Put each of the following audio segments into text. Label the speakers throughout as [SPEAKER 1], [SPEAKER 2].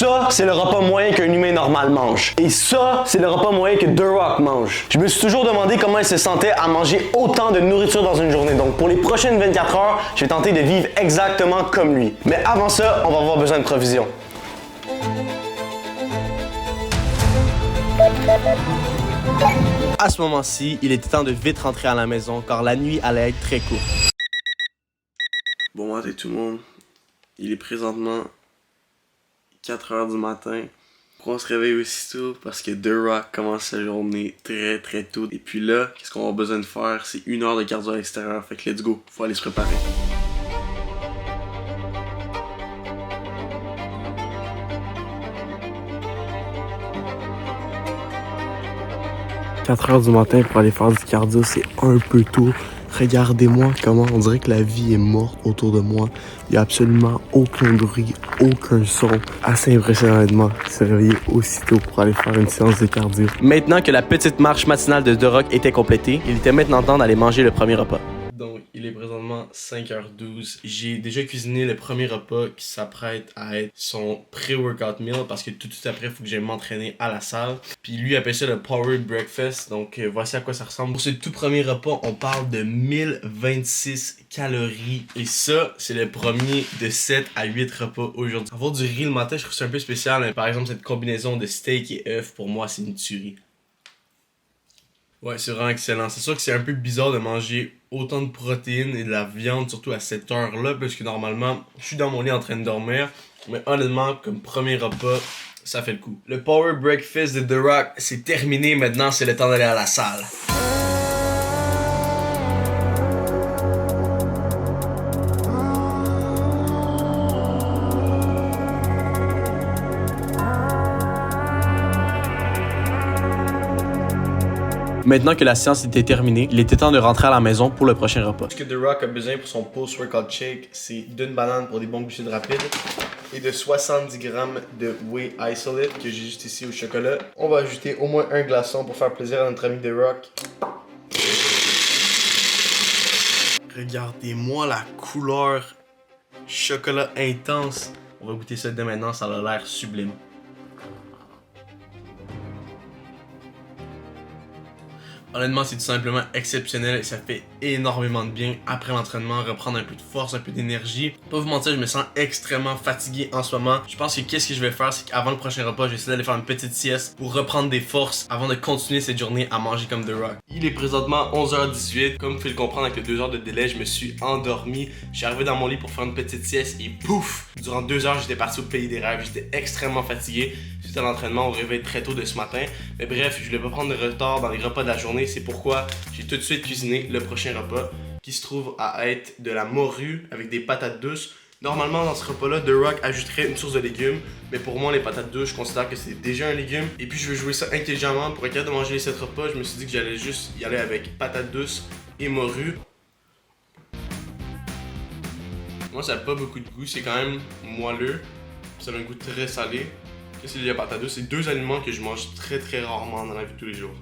[SPEAKER 1] Ça, c'est le repas moyen qu'un humain normal mange. Et ça, c'est le repas moyen que The Rock mange. Je me suis toujours demandé comment il se sentait à manger autant de nourriture dans une journée. Donc pour les prochaines 24 heures, je vais tenter de vivre exactement comme lui. Mais avant ça, on va avoir besoin de provisions. À ce moment-ci, il était temps de vite rentrer à la maison car la nuit allait être très courte. Bon matin tout le monde. Il est présentement 4 heures du matin. Pourquoi on se réveille aussitôt? Parce que The Rock commence sa journée très tôt. Et puis là, qu'est-ce qu'on a besoin de faire? C'est 1 heure de cardio à l'extérieur. Fait que let's go, faut aller se préparer. 4 heures du matin pour aller faire du cardio, c'est un peu tôt. Regardez-moi comment on dirait que la vie est morte autour de moi. Il n'y a absolument aucun bruit, aucun son. Assez impressionnant honnêtement de se réveiller aussitôt pour aller faire une séance de cardio. Maintenant que la petite marche matinale de The Rock était complétée, il était maintenant temps d'aller manger le premier repas. Donc, il est présentement 5h12. J'ai déjà cuisiné le premier repas qui s'apprête à être son pré-workout meal parce que tout de suite après, il faut que j'aille m'entraîner à la salle. Puis lui appelle ça le Powered Breakfast. Donc, voici à quoi ça ressemble. Pour ce tout premier repas, on parle de 1026 calories. Et ça, c'est le premier de 7 à 8 repas aujourd'hui. Avoir du riz le matin, je trouve ça un peu spécial. Par exemple, cette combinaison de steak et œufs, pour moi, c'est une tuerie. Ouais, c'est vraiment excellent. C'est sûr que c'est un peu bizarre de manger autant de protéines et de la viande, surtout à cette heure-là, parce que normalement, je suis dans mon lit en train de dormir. Mais honnêtement, comme premier repas, ça fait le coup. Le Power Breakfast de The Rock, c'est terminé. Maintenant, c'est le temps d'aller à la salle. Maintenant que la séance était terminée, il était temps de rentrer à la maison pour le prochain repas. Ce que The Rock a besoin pour son post-workout shake, c'est d'une banane pour des bons glucides rapides et de 70 grammes de whey isolate que j'ai juste ici au chocolat. On va ajouter au moins un glaçon pour faire plaisir à notre ami The Rock. Regardez-moi la couleur chocolat intense. On va goûter ça dès maintenant, ça a l'air sublime. Honnêtement, c'est tout simplement exceptionnel et ça fait énormément de bien après l'entraînement, reprendre un peu de force, un peu d'énergie. Pas vous mentir, je me sens extrêmement fatigué en ce moment. Je pense que qu'est-ce que je vais faire, c'est qu'avant le prochain repas, je vais essayer d'aller faire une petite sieste pour reprendre des forces avant de continuer cette journée à manger comme The Rock. Il est présentement 11h18. Comme vous pouvez le comprendre, avec les 2 heures de délai, je me suis endormi. Je suis arrivé dans mon lit pour faire une petite sieste et pouf! Durant 2 heures, j'étais parti au pays des rêves. J'étais extrêmement fatigué suite à l'entraînement au réveil très tôt de ce matin. Mais bref, je voulais pas prendre de retard dans les repas de la journée. C'est pourquoi j'ai tout de suite cuisiné le prochain repas qui se trouve à être de la morue avec des patates douces. Normalement, dans ce repas-là, The Rock ajouterait une source de légumes, mais pour moi, les patates douces, je considère que c'est déjà un légume. Et puis, je veux jouer ça intelligemment pour être capable de manger les 7 repas. Je me suis dit que j'allais juste y aller avec patates douces et morue. Moi, ça n'a pas beaucoup de goût, c'est quand même moelleux. Ça a un goût très salé. Qu'est-ce que c'est les patates douces? C'est 2 aliments que je mange très rarement dans la vie de tous les jours.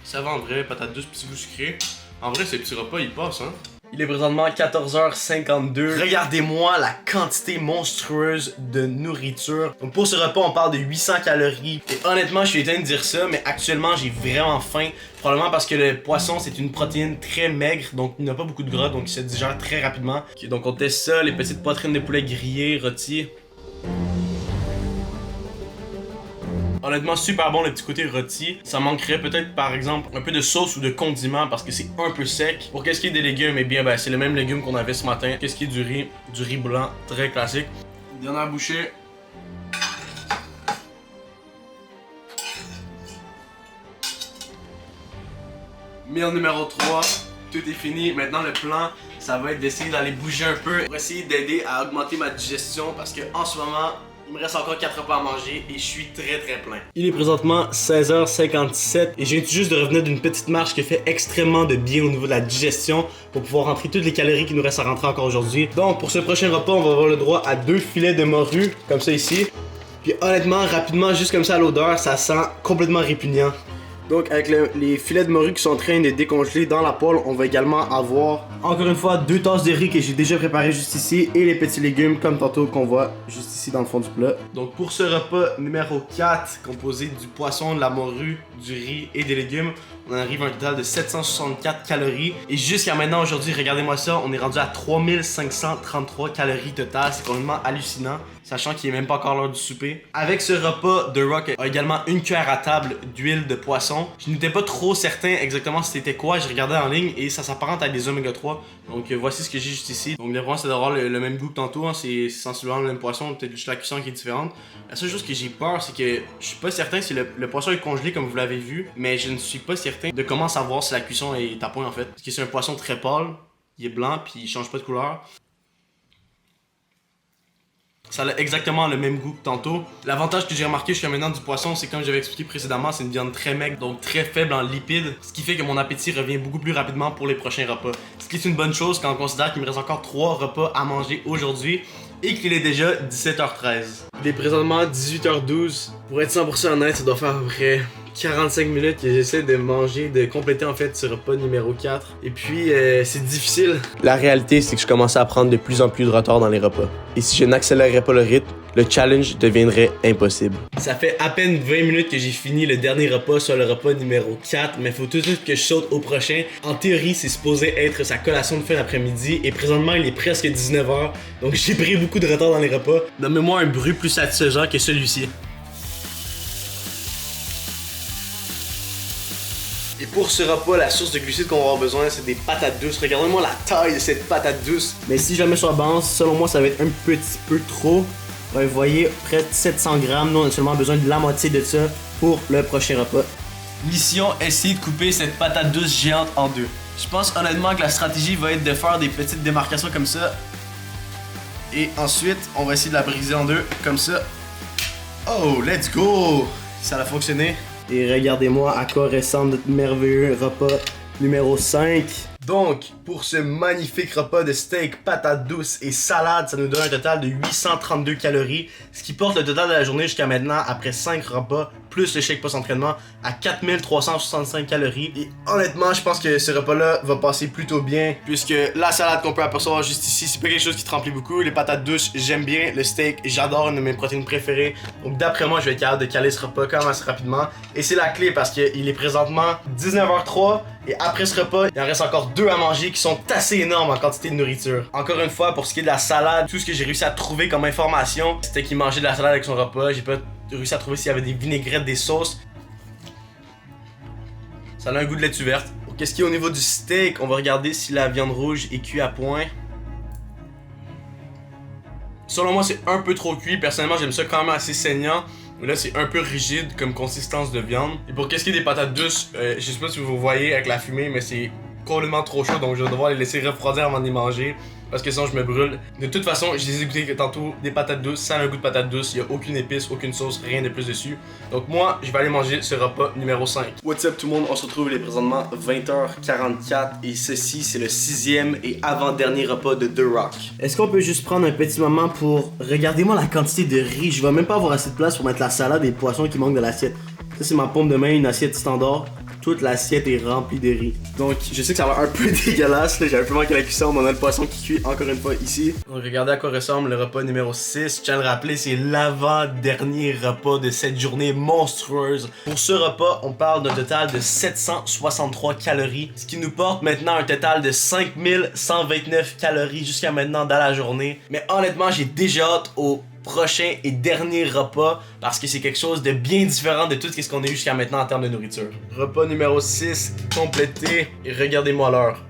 [SPEAKER 1] Ça va en vrai, patates douces, petit goût sucré. En vrai, ces petits repas, ils passent, hein? Il est présentement 14h52. Regardez-moi la quantité monstrueuse de nourriture. Donc pour ce repas, on parle de 800 calories. Et honnêtement, je suis étonné de dire ça, mais actuellement, j'ai vraiment faim. Probablement parce que le poisson, c'est une protéine très maigre, donc il n'a pas beaucoup de gras, donc il se digère très rapidement. Okay, donc on teste ça, les petites poitrines de poulet grillées, rôties. Honnêtement, super bon le petit côté rôti. Ça manquerait peut-être par exemple un peu de sauce ou de condiment parce que c'est un peu sec. Pour qu'est-ce qui est des légumes, eh bien c'est le même légume qu'on avait ce matin. Qu'est-ce qui est du riz blanc, très classique. Dernière bouchée. Meal numéro 3, tout est fini. Maintenant le plan, ça va être d'essayer d'aller bouger un peu pour essayer d'aider à augmenter ma digestion parce que en ce moment, il me reste encore 4 repas à manger et je suis très plein. Il est présentement 16h57 et je viens tout juste de revenir d'une petite marche qui fait extrêmement de bien au niveau de la digestion pour pouvoir rentrer toutes les calories qui nous restent à rentrer encore aujourd'hui. Donc pour ce prochain repas, on va avoir le droit à 2 filets de morue, comme ça ici. Puis honnêtement, rapidement, juste comme ça à l'odeur, ça sent complètement répugnant. Donc avec les filets de morue qui sont en train de décongeler dans la poêle, on va également avoir encore une fois 2 tasses de riz que j'ai déjà préparé juste ici et les petits légumes comme tantôt qu'on voit juste ici dans le fond du plat. Donc pour ce repas numéro 4, composé du poisson, de la morue, du riz et des légumes, on arrive à un total de 764 calories. Et jusqu'à maintenant aujourd'hui, regardez-moi ça, on est rendu à 3533 calories total. C'est complètement hallucinant, sachant qu'il est même pas encore l'heure du souper. Avec ce repas, The Rock a également une cuillère à table d'huile de poisson. Je n'étais pas trop certain exactement c'était quoi, je regardais en ligne et ça s'apparente à des oméga 3. Donc voici ce que j'ai juste ici. Donc vraiment c'est d'avoir le même goût que tantôt, hein. C'est sensiblement le même poisson, peut-être juste la cuisson qui est différente. La seule chose que j'ai peur, c'est que je suis pas certain si le poisson est congelé comme vous l'avez vu, mais je ne suis pas certain de comment savoir si la cuisson est à point en fait. Parce que c'est un poisson très pâle, il est blanc puis il change pas de couleur. Ça a exactement le même goût que tantôt. L'avantage que j'ai remarqué jusqu'à maintenant du poisson, c'est comme j'avais expliqué précédemment, c'est une viande très maigre, donc très faible en lipides, ce qui fait que mon appétit revient beaucoup plus rapidement pour les prochains repas. Ce qui est une bonne chose quand on considère qu'il me reste encore 3 repas à manger aujourd'hui et qu'il est déjà 17h13. Il est présentement 18h12. Pour être 100% honnête, ça doit faire à peu près 45 minutes que j'essaie de manger, de compléter en fait ce repas numéro 4. Et puis, c'est difficile. La réalité, c'est que je commençais à prendre de plus en plus de retard dans les repas. Et si je n'accélérais pas le rythme, le challenge deviendrait impossible. Ça fait à peine 20 minutes que j'ai fini le dernier repas, soit le repas numéro 4, mais il faut tout de suite que je saute au prochain. En théorie, c'est supposé être sa collation de fin d'après-midi et présentement, il est presque 19h, donc j'ai pris beaucoup de retard dans les repas. Nommez-moi un bruit plus satisfaisant que celui-ci. Et pour ce repas, la source de glucides qu'on va avoir besoin, c'est des patates douces. Regardez-moi la taille de cette patate douce. Mais si je la mets sur la balance, selon moi, ça va être un petit peu trop. Ouais, vous voyez, près de 700 grammes. Nous, on a seulement besoin de la moitié de ça pour le prochain repas.
[SPEAKER 2] Mission, essayer de couper cette patate douce géante en deux. Je pense honnêtement que la stratégie va être de faire des petites démarcations comme ça. Et ensuite, on va essayer de la briser en deux, comme ça. Oh, let's go! Ça a fonctionné.
[SPEAKER 1] Et regardez-moi à quoi ressemble notre merveilleux repas numéro 5. Donc, pour ce magnifique repas de steak, patates douces et salade, ça nous donne un total de 832 calories, ce qui porte le total de la journée jusqu'à maintenant, après 5 repas, plus le shake post-entraînement, à 4365 calories. Et honnêtement, je pense que ce repas-là va passer plutôt bien, puisque la salade qu'on peut apercevoir juste ici, c'est pas quelque chose qui te remplit beaucoup. Les patates douces, j'aime bien. Le steak, j'adore, une de mes protéines préférées. Donc d'après moi, je vais être capable de caler ce repas quand même assez rapidement. Et c'est la clé parce qu'il est présentement 19h03. Et après ce repas, il en reste encore 2 à manger qui sont assez énormes en quantité de nourriture. Encore une fois, pour ce qui est de la salade, tout ce que j'ai réussi à trouver comme information, c'était qu'il mangeait de la salade avec son repas. J'ai pas réussi à trouver s'il y avait des vinaigrettes, des sauces. Ça a un goût de laitue verte. Pour qu'est-ce qui est au niveau du steak, on va regarder si la viande rouge est cuite à point. Selon moi, c'est un peu trop cuit. Personnellement, j'aime ça quand même assez saignant. Mais là, c'est un peu rigide comme consistance de viande. Et pour qu'est-ce qui est des patates douces, je sais pas si vous voyez avec la fumée, mais c'est complètement trop chaud. Donc, je vais devoir les laisser refroidir avant de les manger. Parce que sinon, je me brûle. De toute façon, je les ai goûté tantôt, des patates douces. Ça a un goût de patate douce. Il n'y a aucune épice, aucune sauce, rien de plus dessus. Donc, moi, je vais aller manger ce repas numéro 5. What's up tout le monde? On se retrouve, il est présentement 20h44. Et ceci, c'est le 6e et avant-dernier repas de The Rock. Est-ce qu'on peut juste prendre un petit moment pour... Regardez-moi la quantité de riz. Je vais même pas avoir assez de place pour mettre la salade et les poissons qui manquent de l'assiette. Ça, c'est ma paume de main, une assiette standard. Toute l'assiette est remplie de riz. Donc, je sais que ça va un peu dégueulasse. J'ai un peu manqué la cuisson, mais on a le poisson qui cuit encore une fois ici. Donc, regardez à quoi ressemble le repas numéro 6. Je tiens à le rappeler, c'est l'avant-dernier repas de cette journée monstrueuse. Pour ce repas, on parle d'un total de 763 calories, ce qui nous porte maintenant un total de 5129 calories jusqu'à maintenant dans la journée. Mais honnêtement, j'ai déjà hâte au prochain et dernier repas parce que c'est quelque chose de bien différent de tout ce qu'on a eu jusqu'à maintenant en termes de nourriture. Repas numéro 6 complété et regardez-moi l'heure.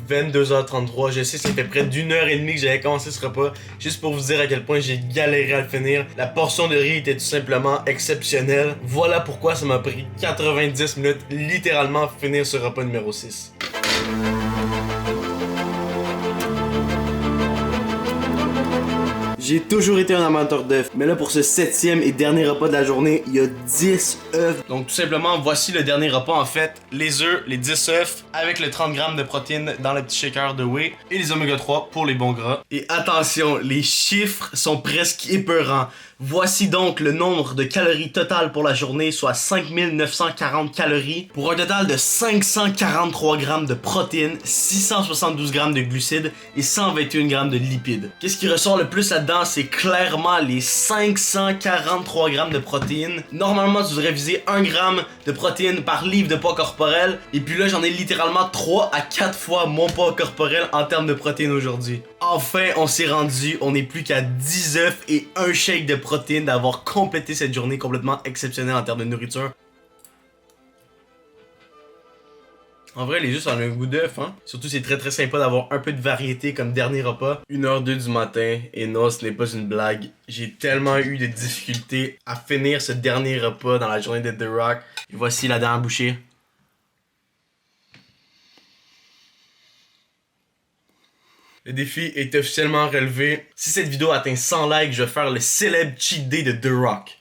[SPEAKER 1] 22h33, je sais ça fait près d'1h30 que j'avais commencé ce repas, juste pour vous dire à quel point j'ai galéré à le finir. La portion de riz était tout simplement exceptionnelle. Voilà pourquoi ça m'a pris 90 minutes littéralement finir ce repas numéro 6.
[SPEAKER 2] J'ai toujours été un amateur d'œufs, mais là pour ce 7e et dernier repas de la journée, il y a 10 œufs. Donc tout simplement, voici le dernier repas en fait. Les œufs, les 10 œufs, avec le 30 grammes de protéines dans le petit shaker de whey et les oméga 3 pour les bons gras. Et attention, les chiffres sont presque épeurants. Voici donc le nombre de calories totales pour la journée, soit 5940 calories, pour un total de 543 grammes de protéines, 672 grammes de glucides et 121 grammes de lipides. Qu'est-ce qui ressort le plus là-dedans? C'est clairement les 543 grammes de protéines. Normalement, tu devrais viser 1 gramme de protéines par livre de poids corporel, et puis là, j'en ai littéralement 3 à 4 fois mon poids corporel en termes de protéines aujourd'hui. Enfin, on s'est rendu, on n'est plus qu'à 10 œufs et un shake de protéines d'avoir complété cette journée complètement exceptionnelle en termes de nourriture. En vrai, les œufs, ça a un goût d'œuf, hein. Surtout, c'est très sympa d'avoir un peu de variété comme dernier repas. 1h02 du matin, et non, ce n'est pas une blague. J'ai tellement eu de difficultés à finir ce dernier repas dans la journée de The Rock. Et voici la dernière bouchée. Le défi est officiellement relevé. Si cette vidéo atteint 100 likes, je vais faire le célèbre cheat day de The Rock.